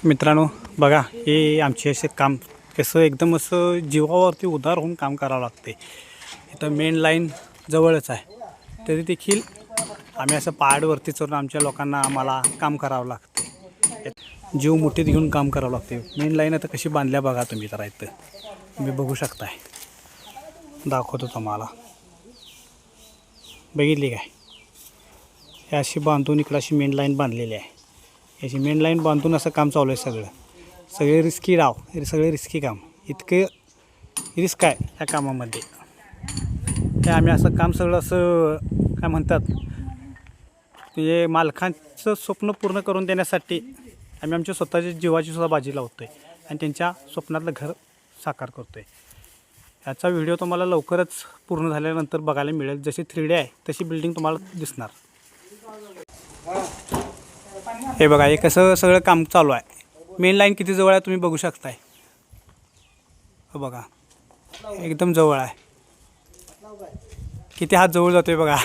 मित्रांनो बघा, हे आमचे असे काम कसं एकदम असं जीवावरती उदार होऊन काम करावं लागते। इथं मेन लाईन जवळच आहे, तरी देखील आम्ही असं पहाडवरती चढून आमच्या लोकांना आम्हाला काम करावं लागते। जीव मुठीत घेऊन काम करावं लागते। मेन लाईन आता कशी बांधल्या बघा तुम्ही, तर इथं तुम्ही बघू शकताय, दाखवतो तुम्हाला। बघितली काय, हे अशी बांधून इकडं अशी मेन लाईन बांधलेली आहे। याची मेन लाईन बांधून असं काम चालू आहे। सगळे रिस्की डाव, सगळे रिस्की काम, इतके रिस्क आहे ह्या कामामध्ये। ते आम्ही असं काम सगळं असं काय म्हणतात, म्हणजे मालकांचं स्वप्न पूर्ण करून देण्यासाठी आम्ही आमच्या स्वतःच्या जीवाची सुद्धा बाजी लावतो आहे आणि त्यांच्या स्वप्नातलं घर साकार करतो आहे। याचा व्हिडिओ तुम्हाला लवकरच पूर्ण झाल्यानंतर बघायला मिळेल। जशी 3D आहे तशी बिल्डिंग तुम्हाला दिसणार। हे बघा, हे कसं सगळं काम चालू आहे। मेन लाईन किती जवळ आहे तुम्ही बघू शकताय। हो बघा, एकदम जवळ आहे। किती हात जवळ जातोय बघा।